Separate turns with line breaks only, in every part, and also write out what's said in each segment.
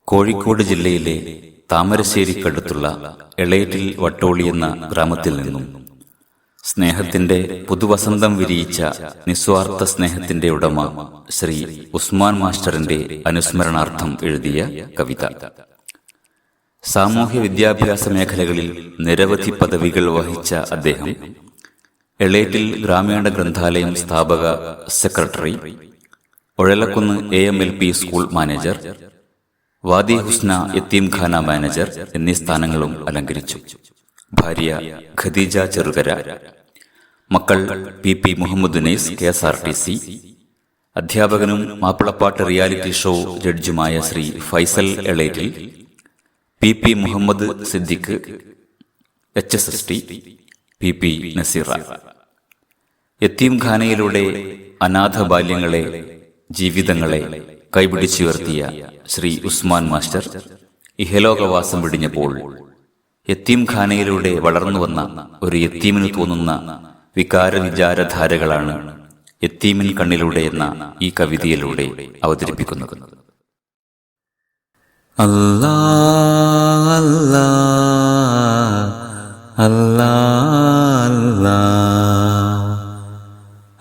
കോഴിക്കോട് ജില്ലയിലെ താമരശ്ശേരിക്കടുത്തുള്ള എളേറ്റിൽ വട്ടോളി എന്ന ഗ്രാമത്തിൽ നിന്നും സ്നേഹത്തിന്റെ പുതുവസന്തം വിരിയിച്ച നിസ്വാർത്ഥ സ്നേഹത്തിന്റെ ഉടമ ശ്രീ ഉസ്മാൻ മാസ്റ്ററിന്റെ അനുസ്മരണാർത്ഥം എഴുതിയ കവിത. സാമൂഹ്യ വിദ്യാഭ്യാസ മേഖലകളിൽ നിരവധി പദവികൾ വഹിച്ച അദ്ദേഹം എളേറ്റിൽ ഗ്രാമീണ ഗ്രന്ഥാലയം സ്ഥാപക secretary, Ozhalakkunnu AMLP school manager, Wadi Husna Yatheemkhana manager എന്നീ സ്ഥാനങ്ങളും അലങ്കരിച്ചു. ഭാര്യ ഖദീജ ചെറുകര, മക്കൾ PP മുഹമ്മദ് നൈസ് KSRTC, അധ്യാപകനും മാപ്പിളപ്പാട്ട് റിയാലിറ്റി ഷോ ജഡ്ജുമായ Shri Faisal Elettil, PP Muhammad Siddique HSST, PP Naseera. യത്തീംഖാനയിലൂടെ അനാഥ ബാല്യങ്ങളെ, ജീവിതങ്ങളെ കൈപിടിച്ചുയർത്തിയ ശ്രീ ഉസ്മാൻ മാസ്റ്റർ ഇഹലോകവാസം വെടിഞ്ഞപ്പോൾ യത്തീംഖാനയിലൂടെ വളർന്നുവന്ന ഒരു യത്തീമിന് തോന്നുന്ന വികാര വിചാരധാരകളാണ് യത്തീമിൻ കണ്ണിലൂടെ എന്ന ഈ കവിതയിലൂടെ അവതരിപ്പിക്കുന്നത്.
അല്ലാ അല്ലാ അല്ലാ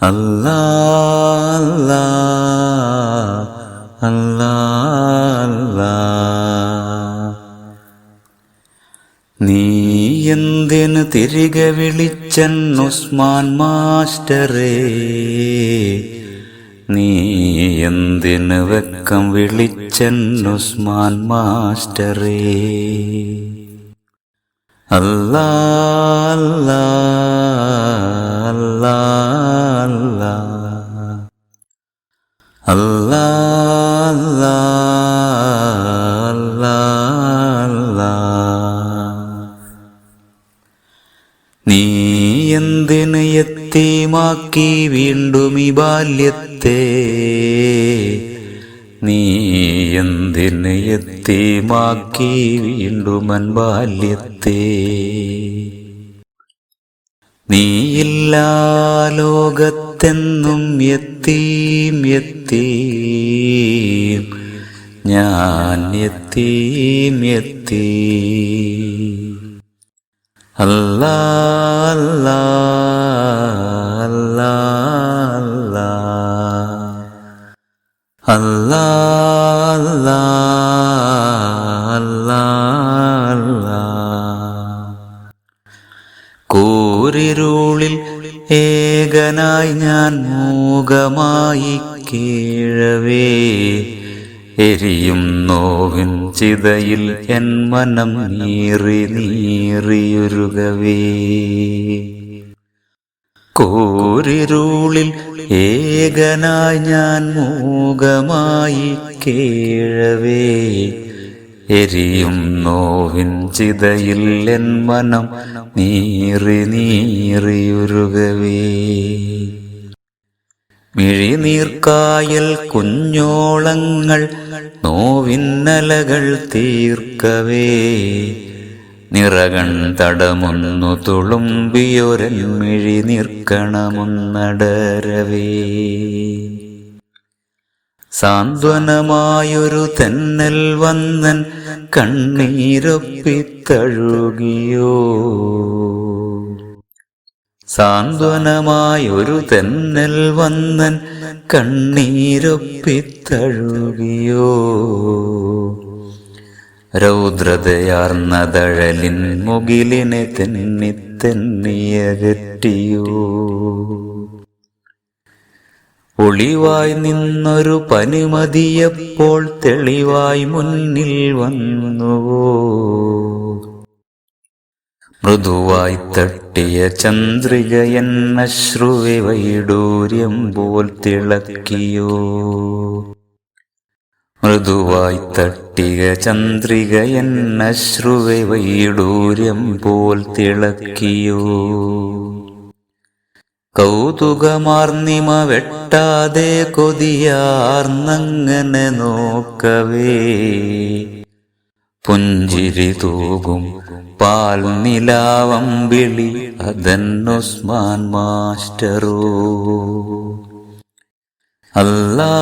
അല്ലാ അല്ലാ അല്ലാ അല്ലാ. നീ എന്തിന് തിരികെ വിളിച്ചൻ ഉസ്മാൻ മാസ്റ്ററേ, നീ എന്തിന് വെക്കം വിളിച്ചൻ ഉസ്മാൻ മാസ്റ്ററേ. അല്ലാ അല്ലാ അല്ലാ അല്ലാ അല്ലാ അല്ലാ അല്ലാ. നീ എന്തിന് യത്തീമാക്കി വീണ്ടും ഈ ബാല്യത്തെ, നീ എന്തിന് യത്തീമാക്കി വീണ്ടും എൻ ബാല്യത്തെ. നീയില്ലാ ലോകത്തെന്നും യത്തീം യത്തീം, ഞാൻ യത്തീം യത്തീം. അല്ലാ അല്ലാ അല്ലാ അല്ലാ അല്ലാ അല്ലാ അല്ലാ. കൂരിരുളിൽ ഏകനായി ഞാൻ മൂകമായി കീഴവേ, എരിയും നോവിൻ ചിതയിൽ എൻ മനം നീറി നീറിയുരുകവേ. കൂരിരുളിൽ ഏകനായി ഞാൻ മൂകമായി കീഴവേ, എരിയും നോവിൻ ചിതയിൽ എൻ മനം നീറി നീറിയുരുകവേ. മിഴിനീർക്കായൽ കുഞ്ഞോളങ്ങൾ നോവിന്നലകൾ തീർക്കവേ, നിറകൺ തടമൊന്നു തുളുമ്പിയൊരൻ മിഴി നിൽക്കണമൊന്നടരവേ. സാന്ത്വനമായൊരു തെന്നൽ വന്നൻ കണ്ണീരൊപ്പിത്തഴുകിയോ, സാന്ത്വനമായൊരു തെന്നൽ വന്നൻ കണ്ണീരൊപ്പിത്തഴുകിയോ. രൗദ്രതയാർന്നതഴലിൻ മുകിലിനെ തെന്നിത്തെന്നിയകറ്റിയോ. ഒളിവായി നിന്നൊരു പനിമതിയപ്പോൾ തെളിവായി മുന്നിൽ വന്നുവോ. മൃദുവായി തട്ടിയ ചന്ദ്രിക എന്നശ്രുവെ വൈഡൂര്യം പോൽ തിളക്കിയോ. മൃദുവായി തട്ടിയ ചന്ദ്രിക എന്നശ്രുവെ വൈഡൂര്യം പോൽ തിളക്കിയോ. കൗതുകമാർന്നിമ വെട്ടാതെ കൊതിയാർന്നങ്ങനെ നോക്കവേ, പുഞ്ചിരി തൂകും പാൽ നിലാവമ്പിളി അതൻ ഉസ്മാൻ മാസ്റ്ററോ. അല്ലാ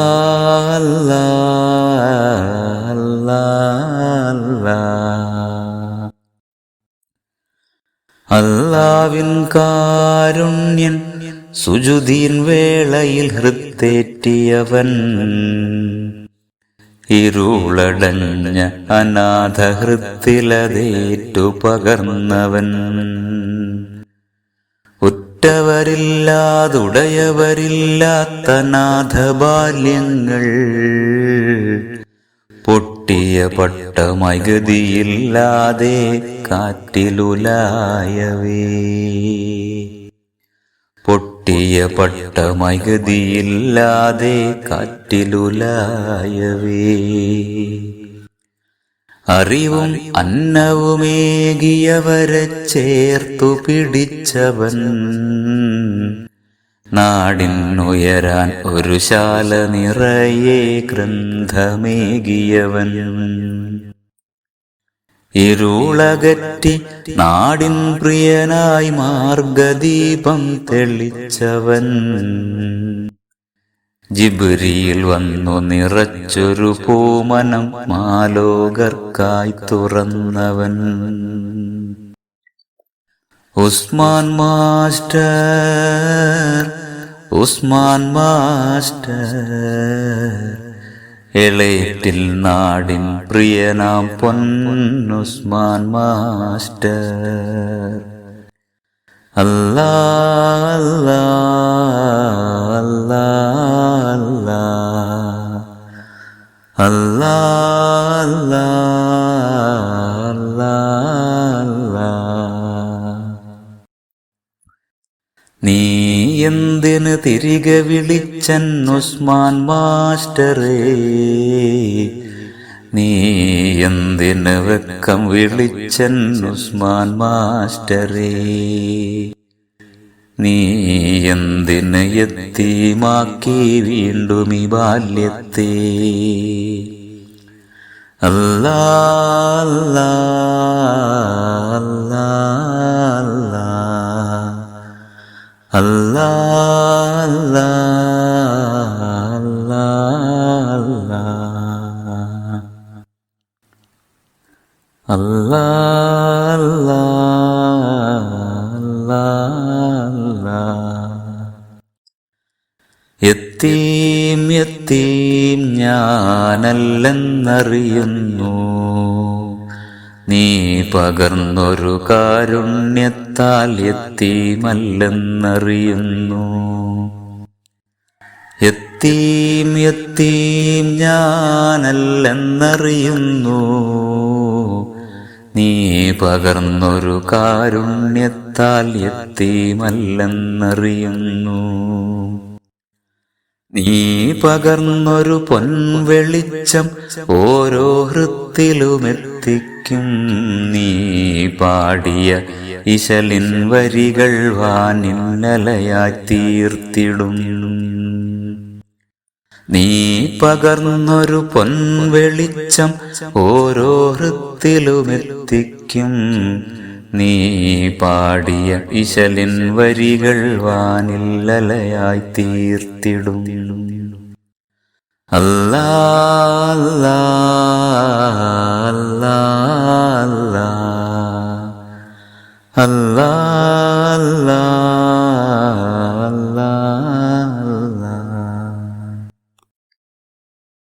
അല്ലാ അല്ലാ അല്ലാവിൻ കാരുണ്യൻ സുജുദീൻ വേളയിൽ ഹൃത്തേറ്റിയവൻ ഇരുളടഞ്ഞ അനാഥ ഹൃത്തിലതേറ്റു പകർന്നവൻ ഉറ്റവരില്ലാതുടയവരില്ലാത്ത നാഥ ബാല്യങ്ങൾ പൊട്ടിയ പട്ടമായി ഗതിയില്ലാതെ കാറ്റിലുലായവേ പൊട്ടിയ പട്ടമായി ഗതിയില്ലാതെ കാറ്റിലുലായവേ അറിവും അന്നവുമേകിയവരെ ചേർത്തു പിടിച്ചവൻ നാടിനുയരാൻ ഒരു ശാല നിറയെ ഗ്രന്ഥമേകിയവൻ ഇരുളകറ്റി നാടിൻ പ്രിയനായി മാർഗദീപം തെളിച്ചവൻ ജിബ്രീൽ വന്നു നിറച്ചൊരു പൂമനം മാലോകർക്കായി തുറന്നവൻ ഉസ്മാൻ മാസ്റ്റർ ഉസ്മാൻ മാസ്റ്റർ എളേറ്റിൽ നാടിൻ പ്രിയനാം പൊന്നുസ്മാൻ മാസ്റ്റർ അല്ലാ അല്ലാ അല്ലാ അല്ലാ അല്ലാ അല്ലാ അല്ലാ നീ എന്തിന് തിരികെ വിളിച്ചൻ ഉസ്മാൻ മാസ്റ്ററേ നീ എന്തിന് വെക്കം വിളിച്ചൻ ഉസ്മാൻ മാസ്റ്ററേ നീ എന്തിന് യത്തീമാക്കി വീണ്ടും ഈ ബാല്യത്തെ അല്ലാ അല്ലാ അല്ലാ അല്ലാ അല്ലാ അല്ലാ അല്ലാ അല്ലാ അല്ലാ അല്ലാ യത്തീം യത്തീം ഞാനല്ലെന്നറിയുന്നു നീ പകർന്നൊരു കാരുണ്യത്താൽ യത്തീമല്ലെന്നറിയുന്നു യത്തീം യത്തീം ഞാനല്ലെന്നറിയുന്നു നീ പകർന്നൊരു കാരുണ്യത്താൽ യത്തീമല്ലെന്നറിയുന്നു നീ പകർന്നൊരു പൊൻവെളിച്ചം ഓരോ ഹൃത്തിലുമെത്തിക്കും നീ പാടിയ ഇശലിൻ വരികൾ വാനിന്നലയായി തീർത്തിടും നീ പകർന്നൊരു പൊൻവെളിച്ചം ഓരോ ഹൃത്തിലുമെത്തിക്കും നീ പാടിയ ഇശലിൻ വരികൾ വാനില്ലലയായി തീർത്തിടും അല്ലാ